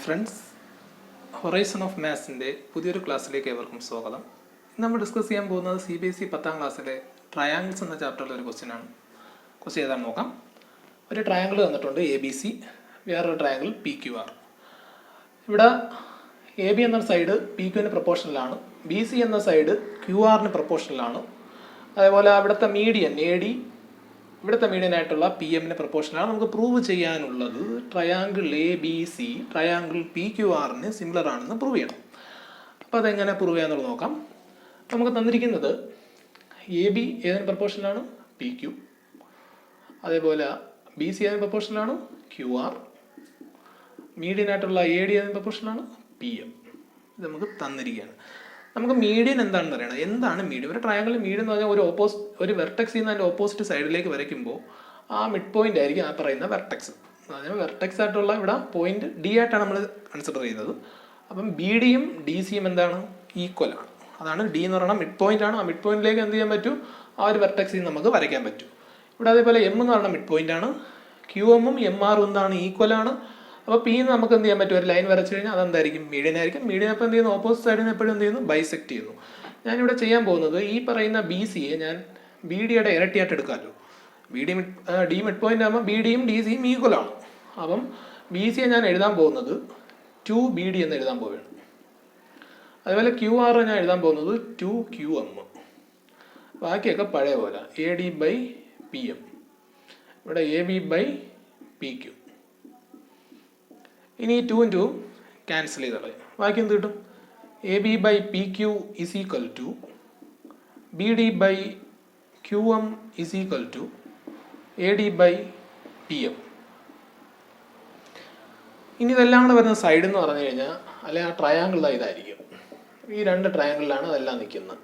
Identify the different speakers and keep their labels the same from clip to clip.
Speaker 1: Hi friends, horizon of മാത്സിൻ്റെ പുതിയൊരു ക്ലാസ്സിലേക്ക് ഏവർക്കും സ്വാഗതം. ഇന്ന് നമ്മൾ ഡിസ്കസ് ചെയ്യാൻ പോകുന്നത് CBSE 10ാം ക്ലാസ്സിലെ ട്രയാങ്കിൾസ് എന്ന ചാപ്റ്ററിലെ ഒരു ക്വസ്റ്റ്യനാണ്. ക്വസ്റ്റ്യൻ ഏതാണെന്ന് നോക്കാം. ഒരു ട്രയാങ്കിൾ തന്നിട്ടുണ്ട് ABC, വേറൊരു ട്രയാങ്കിൾ PQR. ഇവിടെ AB എന്ന സൈഡ് PQന് പ്രൊപ്പോർഷണലാണ്, BC എന്ന സൈഡ് QRന് പ്രൊപ്പോർഷണലാണ്. അതേപോലെ അവിടുത്തെ മീഡിയൻ AD, ഇവിടുത്തെ മീഡിയനായിട്ടുള്ള PMന് പ്രൊപ്പോർഷനാണ്. നമുക്ക് പ്രൂവ് ചെയ്യാനുള്ളത് ട്രയാങ്കിൾ ABC ട്രയാങ്കിൾ PQRന് സിമിലർ ആണെന്ന് പ്രൂവ് ചെയ്യണം. അപ്പോൾ അതെങ്ങനെ പ്രൂവ് ചെയ്യാന്നുള്ളത് നോക്കാം. നമുക്ക് തന്നിരിക്കുന്നത് AB ഏതിന് പ്രൊപ്പോർഷനാണ്? PQ. അതേപോലെ BC ഏതിന് പ്രൊപ്പോർഷനാണ്? QR. മീഡിയനായിട്ടുള്ള AD ഏതിന് പ്രൊപ്പോർഷനാണ്? PM. ഇത് നമുക്ക് തന്നിരിക്കുകയാണ്. നമുക്ക് മീഡിയൻ എന്താണെന്ന് അറിയണം. എന്താണ് മീഡിയൻ? ഒരു ട്രയാങ്കിൾ മീഡിയൻ എന്ന് പറഞ്ഞാൽ ഒരു വെർട്ടെക്സിൽ നിന്ന് അതിൻ്റെ ഓപ്പോസിറ്റ് സൈഡിലേക്ക് വരയ്ക്കുമ്പോൾ ആ മിഡ് പോയിന്റ് ആയിരിക്കും ആ പറയുന്ന വെർട്ടെക്സ്. അതായത് വെർട്ടെക്സ് ആയിട്ടുള്ള ഇവിടെ പോയിന്റ് D ആയിട്ടാണ് നമ്മൾ കൺസിഡർ ചെയ്യുന്നത്. അപ്പം BDയും DCയും എന്താണ്? ഈക്വലാണ്. അതാണ് D എന്ന് പറയുന്നത് മിഡ് പോയിന്റ് ആണ്. ആ മിഡ് പോയിന്റിലേക്ക് എന്ത് ചെയ്യാൻ പറ്റും? ആ ഒരു വെർട്ടെക്സിൽ നമുക്ക് വരയ്ക്കാൻ പറ്റും. ഇവിടെ അതേപോലെ M എന്ന് പറയുന്ന മിഡ് പോയിന്റ് ആണ്. QMഉം MRഉം എന്താണ്? ഈക്വലാണ്. അപ്പോൾ P നമുക്ക് എന്ത് ചെയ്യാൻ പറ്റും? ഒരു ലൈൻ വരച്ചു കഴിഞ്ഞാൽ അതെന്തായിരിക്കും? മീഡിയൻ ആയിരിക്കും. മീഡിയൻ അപ്പോൾ എന്ത് ചെയ്യുന്നു? ഓപ്പോസിറ്റ് സൈഡിന് എപ്പോഴും എന്ത് ചെയ്യുന്നു? ബൈസെക്ട് ചെയ്യുന്നു. ഞാനിവിടെ ചെയ്യാൻ പോകുന്നത് ഈ പറയുന്ന BCയെ ഞാൻ BDയുടെ ഇരട്ടിയായിട്ട് എടുക്കാമല്ലോ. D മിഡ് പോയിന്റ് ആകുമ്പോൾ BDയും DCയും ഈക്വലാണ്. അപ്പം BCയെ ഞാൻ എഴുതാൻ പോകുന്നത് 2BD എന്ന് എഴുതാൻ പോവുകയാണ്. അതുപോലെ QR ഞാൻ എഴുതാൻ പോകുന്നത് 2QM. ബാക്കിയൊക്കെ പഴയ പോലെ AD/PM. ഇവിടെ AB/PQ. ഇനി 2 2 ക്യാൻസൽ ചെയ്ത് കളയും. ബാക്കി എന്ത് കിട്ടും? AB/PQ is equal to BD/QM is equal to AD/PM. ഇനി ഇതെല്ലാം കൂടെ വരുന്ന സൈഡ് എന്ന് പറഞ്ഞു കഴിഞ്ഞാൽ അല്ലെങ്കിൽ ആ ട്രയാങ്കിൾ ഇതായിരിക്കും. ഈ രണ്ട് ട്രയാങ്കിളിലാണ് അതെല്ലാം നിൽക്കുന്നത്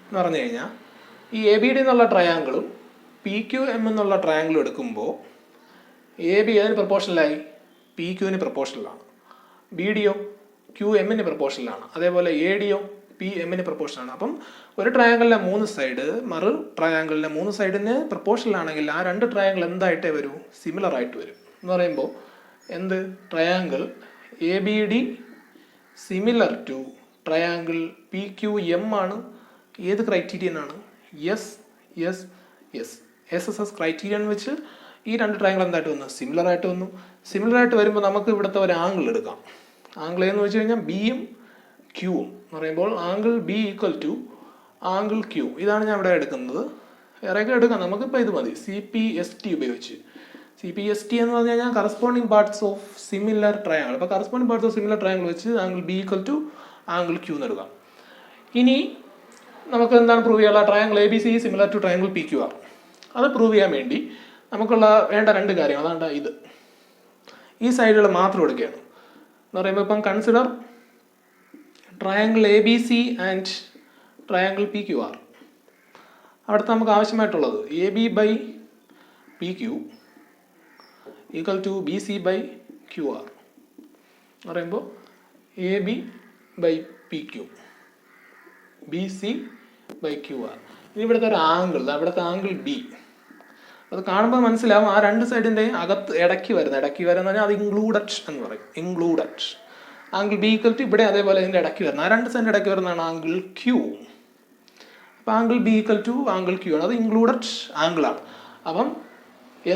Speaker 1: എന്ന് പറഞ്ഞു കഴിഞ്ഞാൽ ഈ ABD എന്നുള്ള ട്രയാങ്കിളും PQM എന്നുള്ള ട്രയാങ്കിളും എടുക്കുമ്പോൾ AB ഏതിന് പ്രൊപ്പോർഷനിലായി? PQന് പ്രൊപ്പോർഷനിലാണ്. BDയോ QMന് പ്രൊപ്പോർഷനിലാണ്. അതേപോലെ ADയോ PMന് പ്രൊപ്പോർഷനാണ്. അപ്പം ഒരു ട്രയാങ്കിളിലെ 3 സൈഡ് മറു ട്രയാങ്കിളിലെ 3 സൈഡിന് പ്രൊപ്പോർഷനിലാണെങ്കിൽ ആ രണ്ട് ട്രയാങ്കിൾ എന്തായിട്ടേ വരൂ? സിമിലർ ആയിട്ട് വരും. എന്ന് പറയുമ്പോൾ എന്ത്? Triangle ABD similar to triangle PQM ആണ്. ഏത് ക്രൈറ്റീരിയൻ ആണ്? SSS ക്രൈറ്റീരിയൻ വെച്ച് ഈ രണ്ട് ട്രയാങ്കിൾ എന്തായിട്ട് വന്നു? സിമിലർ ആയിട്ട് വന്നു. സിമിലർ ആയിട്ട് വരുമ്പോൾ നമുക്ക് ഇവിടുത്തെ ഒരു ആംഗിൾ എടുക്കാം. ആംഗിൾ എന്ന് വെച്ച് കഴിഞ്ഞാൽ Bയും Qയും എന്ന് പറയുമ്പോൾ angle B equal to angle Q. ഇതാണ് ഞാൻ ഇവിടെ എടുക്കുന്നത്. വേറെയൊക്കെ എടുക്കാം, നമുക്കിപ്പോൾ ഇത് മതി. CPST ഉപയോഗിച്ച്. CPST എന്ന് പറഞ്ഞു കഴിഞ്ഞാൽ corresponding parts of similar triangle. അപ്പോൾ corresponding parts of similar triangle വെച്ച് angle B equal to angle Q എന്ന് എടുക്കാം. ഇനി നമുക്ക് എന്താണ് പ്രൂവ് ചെയ്യാനുള്ള? Triangle ABC similar to triangle PQR. അത് പ്രൂവ് ചെയ്യാൻ വേണ്ടി നമുക്കുള്ള വേണ്ട രണ്ട് കാര്യങ്ങൾ അതാണ്ട് ഇത്. ഈ സൈഡുകൾ മാത്രം എടുക്കുകയാണ് എന്ന് പറയുമ്പോൾ ഇപ്പം consider triangle ABC and triangle PQR. അവിടുത്തെ നമുക്ക് ആവശ്യമായിട്ടുള്ളത് AB/PQ ഈക്വൽ ടു BC/QR എന്ന് പറയുമ്പോൾ AB/PQ BC/QR. ഇനി ഇവിടുത്തെ ഒരു ആംഗിൾ, അവിടുത്തെ ആംഗിൾ B. അത് കാണുമ്പോൾ മനസ്സിലാവും ആ രണ്ട് സൈഡിൻ്റെ അകത്ത് ഇടയ്ക്ക് വരുന്ന പറഞ്ഞാൽ അത് ഇൻക്ലൂഡഡ് എന്ന് പറയും. Included angle B equal to ഇവിടെ അതേപോലെ ഇതിൻ്റെ ഇടയ്ക്ക് വരുന്ന ആ രണ്ട് സൈഡിൻ്റെ ഇടയ്ക്ക് വരുന്നതാണ് ആംഗിൾ Q. അപ്പോൾ angle B equal to angle Q ആണ്. അത് ഇൻക്ലൂഡഡ് ആംഗിളാണ്. അപ്പം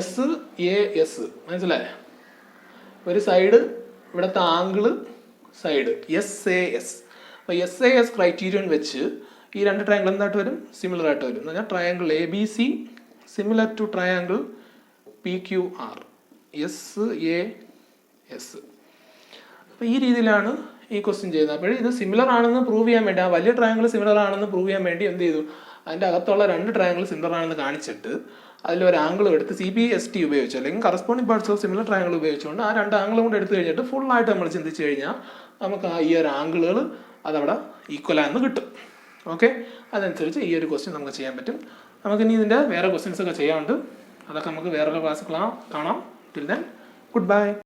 Speaker 1: SAS മനസ്സിലായേ? ഒരു സൈഡ് ഇവിടുത്തെ ആംഗിള് സൈഡ് SAS. അപ്പോൾ SAS ക്രൈറ്റീരിയൻ വെച്ച് ഈ രണ്ട് ട്രയാങ്കിൾ എന്തായിട്ട് വരും? സിമിലർ ആയിട്ട് വരും. എന്ന് പറഞ്ഞാൽ triangle ABC similar to triangle PQR SAS. അപ്പോൾ ഈ രീതിയിലാണ് ഈ ക്വസ്റ്റ്യൻ ചെയ്യുന്നത്. അപ്പോൾ ഇത് സിമിലർ ആണെന്ന് പ്രൂവ് ചെയ്യാൻ വേണ്ടി, ആ വലിയ ട്രയാങ്കിൾ സിമിലർ ആണെന്ന് പ്രൂവ് ചെയ്യാൻ വേണ്ടി എന്ത് ചെയ്തു? അതിൻ്റെ അകത്തുള്ള രണ്ട് ട്രയാങ്കിൾ സിമിലർ ആണെന്ന് കാണിച്ചിട്ട് അതിലൊരു ആംഗിൾ എടുത്ത് CPST ഉപയോഗിച്ച് അല്ലെങ്കിൽ corresponding parts of similar triangle ഉപയോഗിച്ചുകൊണ്ട് ആ രണ്ട് ആംഗിളും കൂടെ എടുത്തു കഴിഞ്ഞിട്ട് ഫുള്ളായിട്ട് നമ്മൾ ചിന്തിച്ച് കഴിഞ്ഞാൽ നമുക്ക് ഈ ഒരു ആംഗിളുകൾ അതവിടെ ഈക്വലാന്ന് കിട്ടും. ഓക്കെ, അതനുസരിച്ച് ഈ ഒരു ക്വസ്റ്റ്യൻ നമുക്ക് ചെയ്യാൻ പറ്റും. നമുക്കിനി ഇതിൻ്റെ വേറെ ക്വസ്റ്റ്യൻസ് ഒക്കെ ചെയ്യാനുണ്ട്. അതൊക്കെ നമുക്ക് വേറൊരു ക്ലാസ് കാണാം. Till then good bye.